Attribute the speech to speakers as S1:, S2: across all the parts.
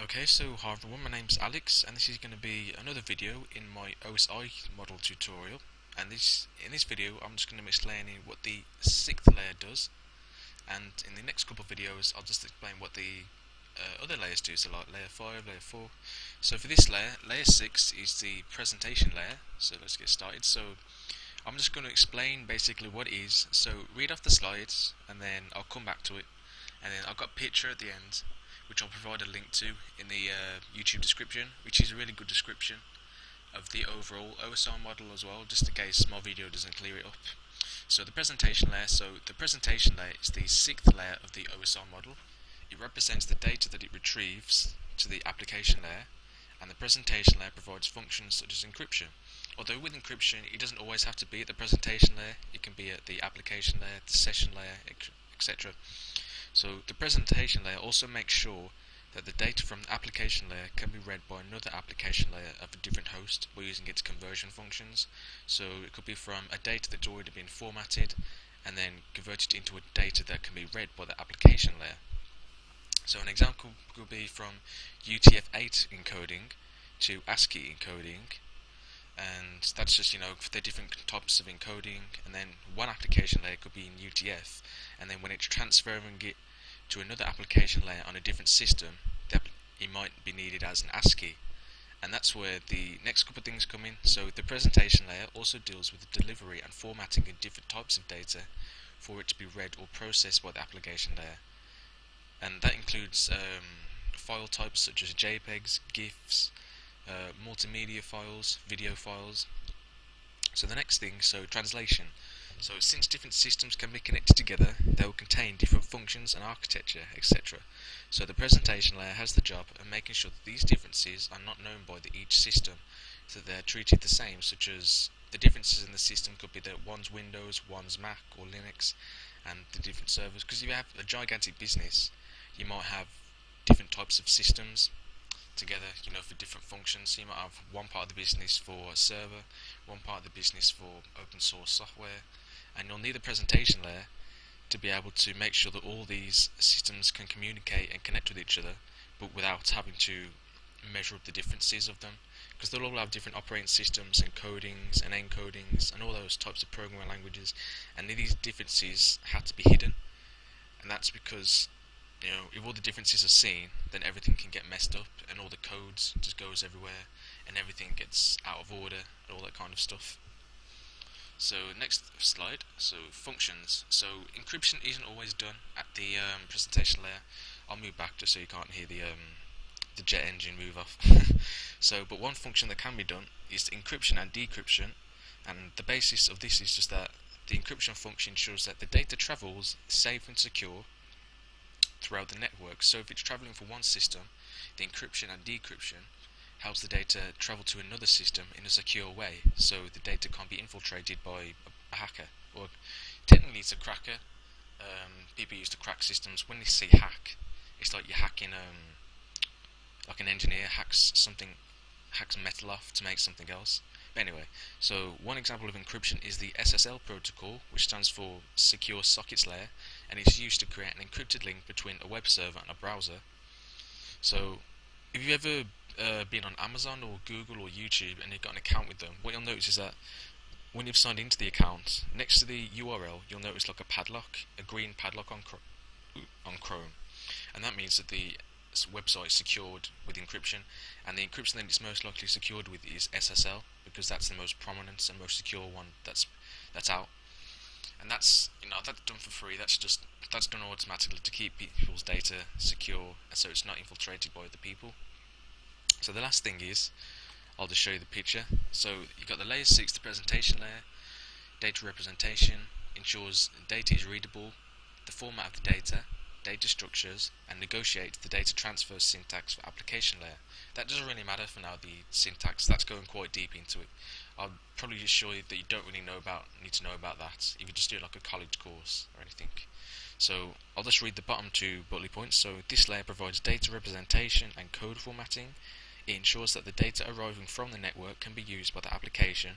S1: Okay, so hi everyone, my name's Alex, and this is going to be another video in my OSI model tutorial. And in this video, I'm just going to be explaining what the sixth layer does, and in the next couple of videos, I'll just explain what the other layers do, so like layer 5, layer 4. So for this layer, layer 6 is the presentation layer, so let's get started. So I'm just going to explain basically what it is, so read off the slides, and then I'll come back to it, and then I've got a picture at the end, which I'll provide a link to in the YouTube description, which is a really good description of the overall OSI model as well, just in case my video doesn't clear it up. So the presentation layer, is the sixth layer of the OSI model. It represents the data that it retrieves to the application layer, and the presentation layer provides functions such as encryption. Although with encryption, it doesn't always have to be at the presentation layer, it can be at the application layer, the session layer, etc. So the presentation layer also makes sure that the data from the application layer can be read by another application layer of a different host by using its conversion functions. So it could be from a data that's already been formatted and then converted into a data that can be read by the application layer. So an example could be from UTF-8 encoding to ASCII encoding, and that's just, for the different types of encoding. And then one application layer could be in UTF, and then when it's transferring it to another application layer on a different system, it might be needed as an ASCII. And that's where the next couple of things come in. So the presentation layer also deals with the delivery and formatting of different types of data for it to be read or processed by the application layer, and that includes file types such as JPEGs, GIFs, multimedia files, video files. So the next thing, translation. So since different systems can be connected together, they will contain different functions and architecture, etc. So the presentation layer has the job of making sure that these differences are not known by each system, so that they're treated the same, such as the differences in the system could be that one's Windows, one's Mac or Linux, and the different servers. Because if you have a gigantic business, you might have different types of systems together, for different functions. So you might have one part of the business for a server, one part of the business for open source software, and you'll need a presentation layer to be able to make sure that all these systems can communicate and connect with each other, but without having to measure up the differences of them, because they'll all have different operating systems, encodings and encodings, and all those types of programming languages, and these differences have to be hidden. And that's because, if all the differences are seen, then everything can get messed up, and all the codes just goes everywhere, and everything gets out of order, and all that kind of stuff. So next slide, functions. So encryption isn't always done at the presentation layer. I'll move back just so you can't hear the jet engine move off. But one function that can be done is encryption and decryption, and the basis of this is just that the encryption function ensures that the data travels safe and secure throughout the network. So if it's traveling from one system, the encryption and decryption helps the data travel to another system in a secure way, so the data can't be infiltrated by a hacker, or technically it's a cracker. People used to crack systems. When they say hack, it's like you're hacking, like an engineer hacks metal off to make something else. But anyway, so one example of encryption is the SSL protocol, which stands for Secure Sockets Layer, and it's used to create an encrypted link between a web server and a browser. So if you've ever been on Amazon or Google or YouTube and you've got an account with them, what you'll notice is that when you've signed into the account, next to the URL, you'll notice like a green padlock on Chrome, and that means that the website is secured with encryption, and the encryption that it's most likely secured with is SSL, because that's the most prominent and most secure one that's out. And that's done for free. That's done automatically to keep people's data secure, and so it's not infiltrated by other people. So the last thing is, I'll just show you the picture. So you've got the layer 6, the presentation layer. Data representation ensures data is readable, the format of the data structures, and negotiates the data transfer syntax for application layer. That doesn't really matter for now, the syntax. That's going quite deep into it. I'll probably just show you that you don't really need to know about that if you just do like a college course or anything. So I'll just read the bottom two bullet points. So this layer provides data representation and code formatting. It ensures that the data arriving from the network can be used by the application,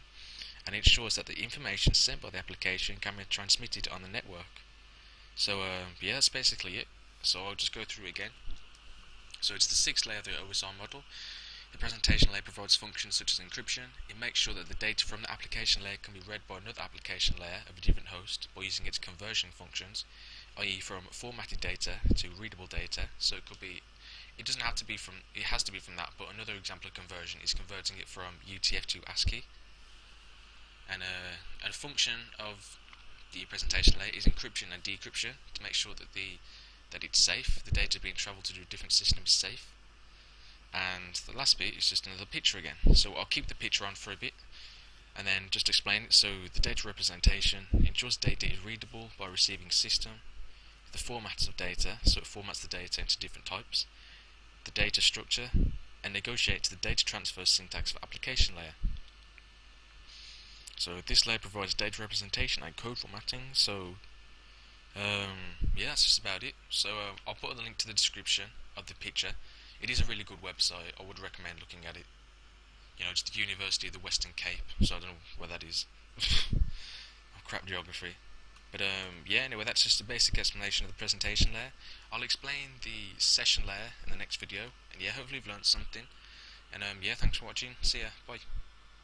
S1: and it ensures that the information sent by the application can be transmitted on the network. So yeah, that's basically it. So I'll just go through it again. So it's the sixth layer of the OSI model. The presentation layer provides functions such as encryption. It makes sure that the data from the application layer can be read by another application layer of a different host by using its conversion functions, i.e. from formatted data to readable data. So it could be, it doesn't have to be from, it has to be from that, but another example of conversion is converting it from UTF to ASCII. And a function of the presentation layer is encryption and decryption to make sure that it's safe, the data being travelled to different systems is safe. And the last bit is just another picture again. So I'll keep the picture on for a bit and then just explain it. So the data representation ensures data is readable by receiving system. The formats of data, so it formats the data into different types. The data structure, and negotiates the data transfer syntax for application layer. So this layer provides data representation and code formatting. So yeah, that's just about it. So I'll put a link to the description of the picture. It is a really good website. I would recommend looking at it. You know, it's the University of the Western Cape, so I don't know where that is. Crap geography. But yeah, anyway, that's just a basic explanation of the presentation layer. I'll explain the session layer in the next video. And yeah, hopefully you've learned something. And yeah, thanks for watching. See ya. Bye.